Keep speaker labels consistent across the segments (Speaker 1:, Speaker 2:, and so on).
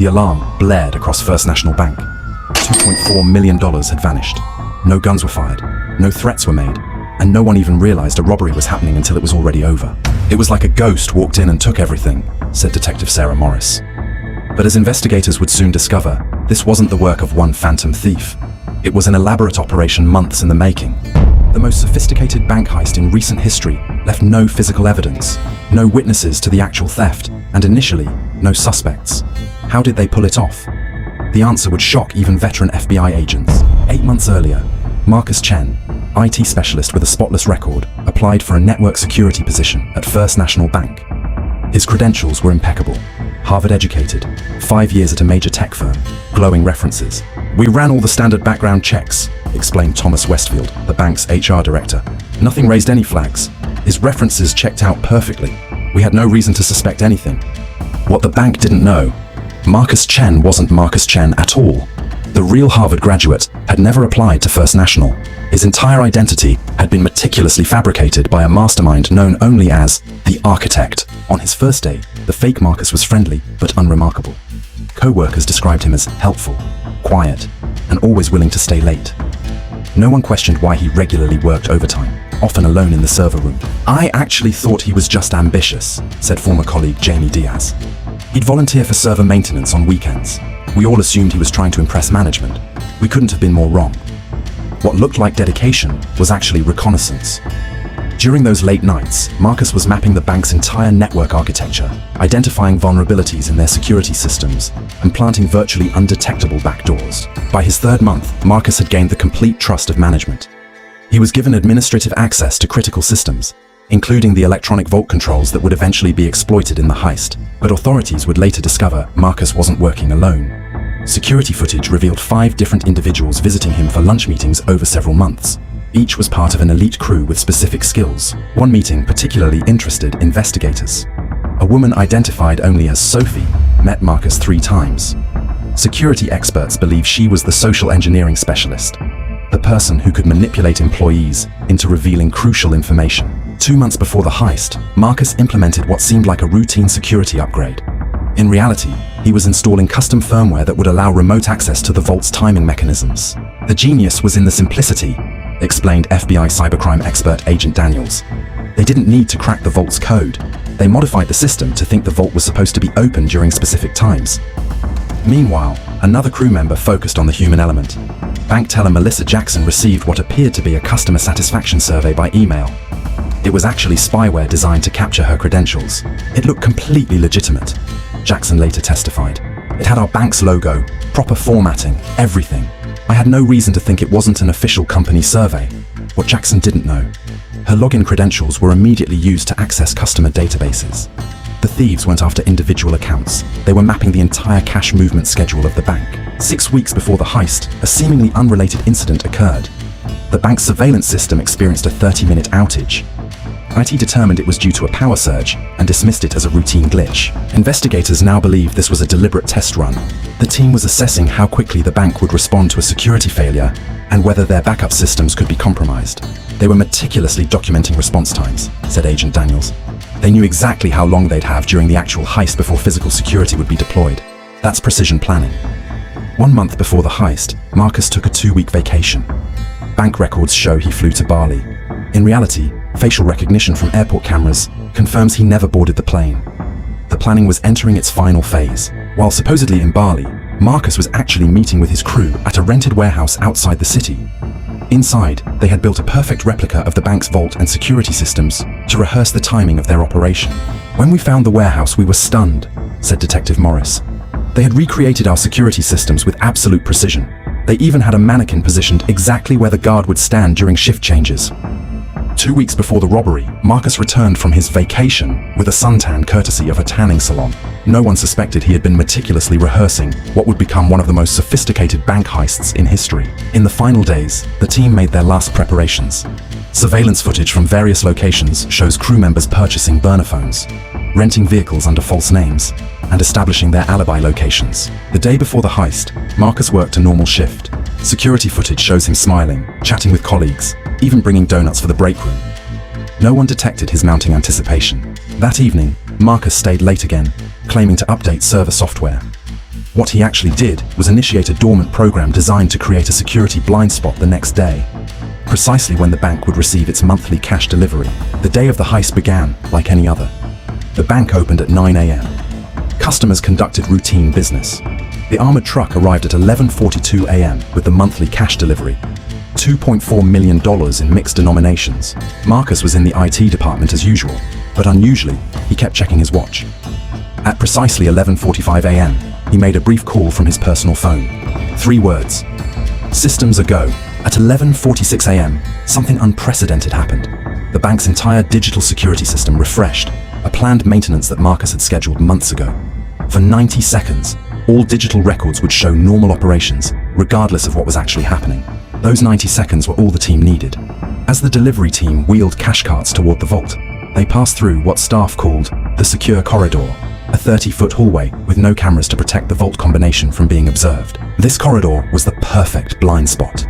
Speaker 1: The alarm blared across First National Bank. $2.4 million had vanished. No guns were fired, no threats were made, and no one even realized a robbery was happening until it was already over. It was like a ghost walked in and took everything, said Detective Sarah Morris. But as investigators would soon discover, this wasn't the work of one phantom thief. It was an elaborate operation months in the making. The most sophisticated bank heist in recent history left no physical evidence, no witnesses to the actual theft, and initially, no suspects. How did they pull it off? The answer would shock even veteran FBI agents. 8 months earlier, Marcus Chen, IT specialist with a spotless record, applied for a network security position at First National Bank. His credentials were impeccable. Harvard-educated, 5 years at a major tech firm, glowing references. "We ran all the standard background checks," explained Thomas Westfield, the bank's HR director. "Nothing raised any flags. His references checked out perfectly. We had no reason to suspect anything." What the bank didn't know, Marcus Chen wasn't Marcus Chen at all. The real Harvard graduate had never applied to First National. His entire identity had been meticulously fabricated by a mastermind known only as the Architect. On his first day, the fake Marcus was friendly but unremarkable. Co-workers described him as helpful, quiet, and always willing to stay late. No one questioned why he regularly worked overtime, often alone in the server room. "I actually thought he was just ambitious," said former colleague Jamie Diaz. "He'd volunteer for server maintenance on weekends. We all assumed he was trying to impress management. We couldn't have been more wrong." What looked like dedication was actually reconnaissance. During those late nights, Marcus was mapping the bank's entire network architecture, identifying vulnerabilities in their security systems, and planting virtually undetectable backdoors. By his third month, Marcus had gained the complete trust of management. He was given administrative access to critical systems, including the electronic vault controls that would eventually be exploited in the heist. But authorities would later discover Marcus wasn't working alone. Security footage revealed 5 different individuals visiting him for lunch meetings over several months. Each was part of an elite crew with specific skills. One meeting particularly interested investigators. A woman identified only as Sophie met Marcus 3 times. Security experts believe she was the social engineering specialist, the person who could manipulate employees into revealing crucial information. 2 months before the heist, Marcus implemented what seemed like a routine security upgrade. In reality, he was installing custom firmware that would allow remote access to the vault's timing mechanisms. "The genius was in the simplicity," explained FBI cybercrime expert Agent Daniels. "They didn't need to crack the vault's code. They modified the system to think the vault was supposed to be open during specific times." Meanwhile, another crew member focused on the human element. Bank teller Melissa Jackson received what appeared to be a customer satisfaction survey by email. It was actually spyware designed to capture her credentials. It looked completely legitimate, Jackson later testified. "It had our bank's logo, proper formatting, everything. I had no reason to think it wasn't an official company survey." What Jackson didn't know, her login credentials were immediately used to access customer databases. The thieves went after individual accounts. They were mapping the entire cash movement schedule of the bank. 6 weeks before the heist, a seemingly unrelated incident occurred. The bank's surveillance system experienced a 30-minute outage. IT determined it was due to a power surge and dismissed it as a routine glitch. Investigators now believe this was a deliberate test run. The team was assessing how quickly the bank would respond to a security failure and whether their backup systems could be compromised. "They were meticulously documenting response times," said Agent Daniels. "They knew exactly how long they'd have during the actual heist before physical security would be deployed. That's precision planning." 1 month before the heist, Marcus took a 2-week vacation. Bank records show he flew to Bali. In reality, facial recognition from airport cameras confirms he never boarded the plane. The planning was entering its final phase. While supposedly in Bali, Marcus was actually meeting with his crew at a rented warehouse outside the city. Inside, they had built a perfect replica of the bank's vault and security systems to rehearse the timing of their operation. "When we found the warehouse, we were stunned," said Detective Morris. "They had recreated our security systems with absolute precision. They even had a mannequin positioned exactly where the guard would stand during shift changes." 2 weeks before the robbery, Marcus returned from his vacation with a suntan courtesy of a tanning salon. No one suspected he had been meticulously rehearsing what would become one of the most sophisticated bank heists in history. In the final days, the team made their last preparations. Surveillance footage from various locations shows crew members purchasing burner phones, renting vehicles under false names, and establishing their alibi locations. The day before the heist, Marcus worked a normal shift. Security footage shows him smiling, chatting with colleagues, even bringing donuts for the break room. No one detected his mounting anticipation. That evening, Marcus stayed late again, claiming to update server software. What he actually did was initiate a dormant program designed to create a security blind spot the next day, precisely when the bank would receive its monthly cash delivery. The day of the heist began like any other. The bank opened at 9 a.m. Customers conducted routine business. The armored truck arrived at 11:42 a.m. with the monthly cash delivery, $2.4 million in mixed denominations. Marcus was in the IT department as usual, but unusually, he kept checking his watch. At precisely 11:45 a.m., he made a brief call from his personal phone. 3 words. Systems a go. At 11:46 a.m., something unprecedented happened. The bank's entire digital security system refreshed, a planned maintenance that Marcus had scheduled months ago. For 90 seconds, all digital records would show normal operations, regardless of what was actually happening. Those 90 seconds were all the team needed. As the delivery team wheeled cash carts toward the vault, they passed through what staff called the secure corridor, a 30-foot hallway with no cameras to protect the vault combination from being observed. This corridor was the perfect blind spot.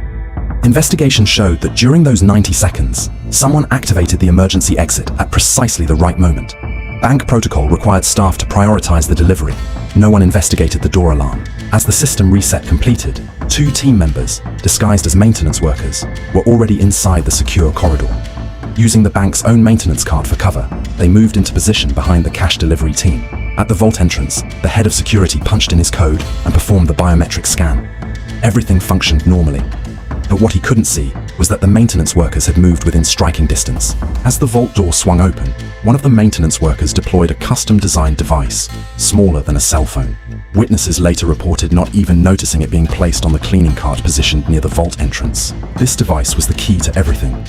Speaker 1: Investigation showed that during those 90 seconds, someone activated the emergency exit at precisely the right moment. Bank protocol required staff to prioritize the delivery. No one investigated the door alarm. As the system reset completed, 2 team members, disguised as maintenance workers, were already inside the secure corridor. Using the bank's own maintenance cart for cover, they moved into position behind the cash delivery team. At the vault entrance, the head of security punched in his code and performed the biometric scan. Everything functioned normally. But what he couldn't see was that the maintenance workers had moved within striking distance. As the vault door swung open, one of the maintenance workers deployed a custom-designed device, smaller than a cell phone. Witnesses later reported not even noticing it being placed on the cleaning cart positioned near the vault entrance. This device was the key to everything.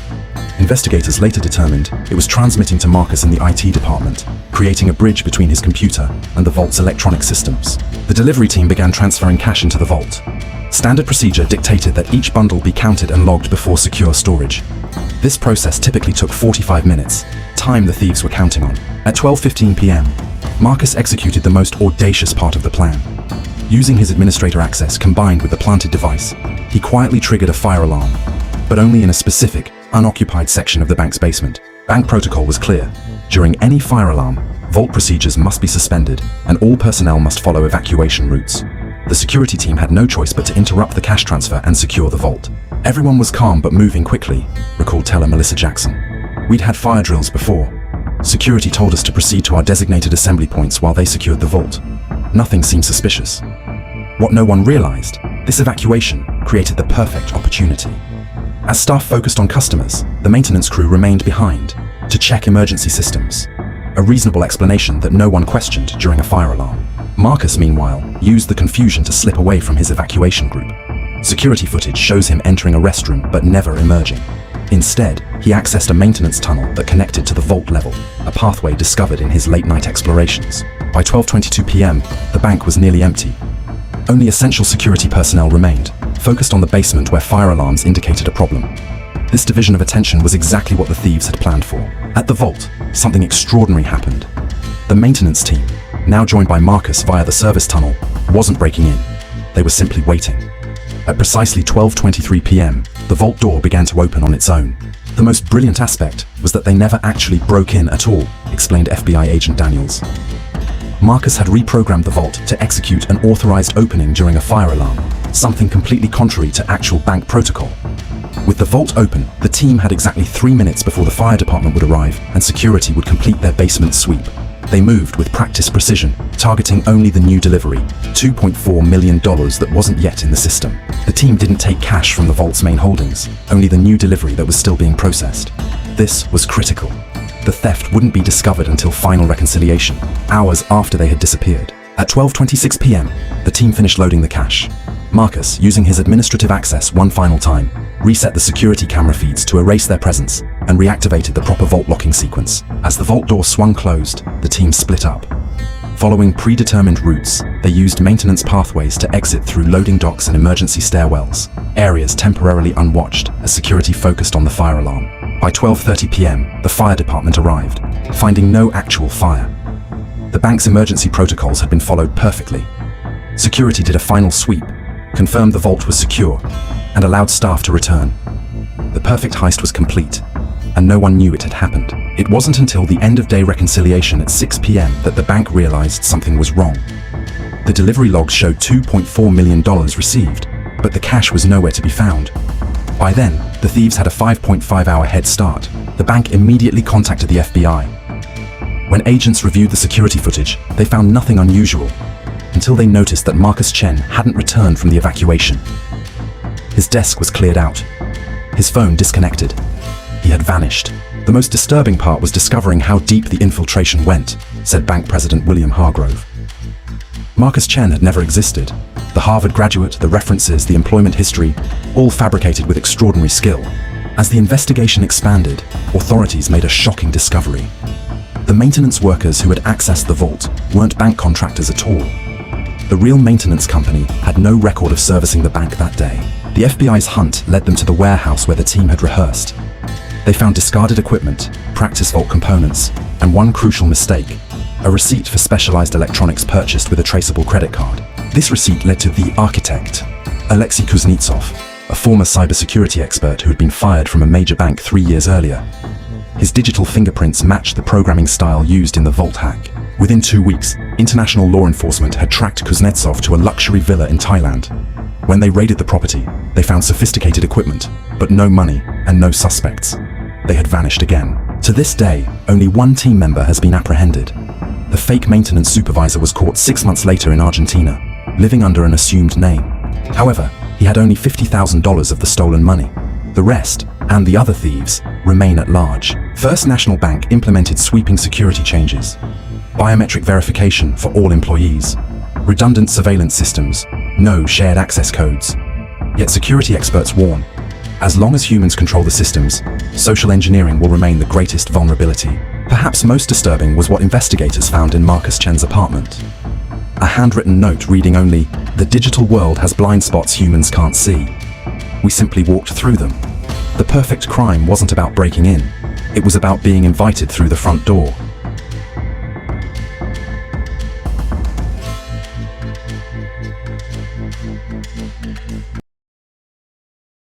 Speaker 1: Investigators later determined it was transmitting to Marcus in the IT department, creating a bridge between his computer and the vault's electronic systems. The delivery team began transferring cash into the vault. Standard procedure dictated that each bundle be counted and logged before secure storage. This process typically took 45 minutes, time the thieves were counting on. At 12:15 p.m., Marcus executed the most audacious part of the plan. Using his administrator access combined with the planted device, he quietly triggered a fire alarm, but only in a specific, unoccupied section of the bank's basement. Bank protocol was clear. During any fire alarm, vault procedures must be suspended, and all personnel must follow evacuation routes. The security team had no choice but to interrupt the cash transfer and secure the vault. Everyone was calm but moving quickly, recalled teller Melissa Jackson. We'd had fire drills before. Security told us to proceed to our designated assembly points while they secured the vault. Nothing seemed suspicious. What no one realized, this evacuation created the perfect opportunity. As staff focused on customers, the maintenance crew remained behind to check emergency systems. A reasonable explanation that no one questioned during a fire alarm. Marcus, meanwhile, used the confusion to slip away from his evacuation group. Security footage shows him entering a restroom but never emerging. Instead, he accessed a maintenance tunnel that connected to the vault level, a pathway discovered in his late-night explorations. By 12:22 p.m., the bank was nearly empty. Only essential security personnel remained, focused on the basement where fire alarms indicated a problem. This division of attention was exactly what the thieves had planned for. At the vault, something extraordinary happened. The maintenance team, now joined by Marcus via the service tunnel, wasn't breaking in. They were simply waiting. At precisely 12:23 p.m., the vault door began to open on its own. The most brilliant aspect was that they never actually broke in at all, explained FBI agent Daniels. Marcus had reprogrammed the vault to execute an authorized opening during a fire alarm, something completely contrary to actual bank protocol. With the vault open, the team had exactly 3 minutes before the fire department would arrive and security would complete their basement sweep. They moved with practiced precision, targeting only the new delivery, $2.4 million that wasn't yet in the system. The team didn't take cash from the vault's main holdings, only the new delivery that was still being processed. This was critical. The theft wouldn't be discovered until final reconciliation, hours after they had disappeared. At 12:26 p.m., the team finished loading the cash. Marcus, using his administrative access one final time, reset the security camera feeds to erase their presence and reactivated the proper vault locking sequence. As the vault door swung closed, the team split up. Following predetermined routes, they used maintenance pathways to exit through loading docks and emergency stairwells, areas temporarily unwatched as security focused on the fire alarm. By 12:30 p.m., the fire department arrived, finding no actual fire. The bank's emergency protocols had been followed perfectly. Security did a final sweep, confirmed the vault was secure, and allowed staff to return. The perfect heist was complete, and no one knew it had happened. It wasn't until the end-of-day reconciliation at 6 p.m. that the bank realized something was wrong. The delivery logs showed $2.4 million received, but the cash was nowhere to be found. By then, the thieves had a 5.5-hour head start. The bank immediately contacted the FBI. When agents reviewed the security footage, they found nothing unusual, until they noticed that Marcus Chen hadn't returned from the evacuation. His desk was cleared out. His phone disconnected. He had vanished. The most disturbing part was discovering how deep the infiltration went, said Bank President William Hargrove. Marcus Chen had never existed. The Harvard graduate, the references, the employment history, all fabricated with extraordinary skill. As the investigation expanded, authorities made a shocking discovery. The maintenance workers who had accessed the vault weren't bank contractors at all. The real maintenance company had no record of servicing the bank that day. The FBI's hunt led them to the warehouse where the team had rehearsed. They found discarded equipment, practice vault components, and one crucial mistake: a receipt for specialized electronics purchased with a traceable credit card. This receipt led to the architect, Alexei Kuznetsov, a former cybersecurity expert who had been fired from a major bank 3 years earlier. His digital fingerprints matched the programming style used in the vault hack. Within 2 weeks, international law enforcement had tracked Kuznetsov to a luxury villa in Thailand. When they raided the property, they found sophisticated equipment, but no money and no suspects. They had vanished again. To this day, only one team member has been apprehended. The fake maintenance supervisor was caught 6 months later in Argentina, living under an assumed name. However, he had only $50,000 of the stolen money. The rest, and the other thieves, remain at large. First National Bank implemented sweeping security changes: biometric verification for all employees, redundant surveillance systems, no shared access codes. Yet security experts warn, as long as humans control the systems, social engineering will remain the greatest vulnerability. Perhaps most disturbing was what investigators found in Marcus Chen's apartment. A handwritten note reading only, "The digital world has blind spots humans can't see. We simply walked through them." The perfect crime wasn't about breaking in. It was about being invited through the front door.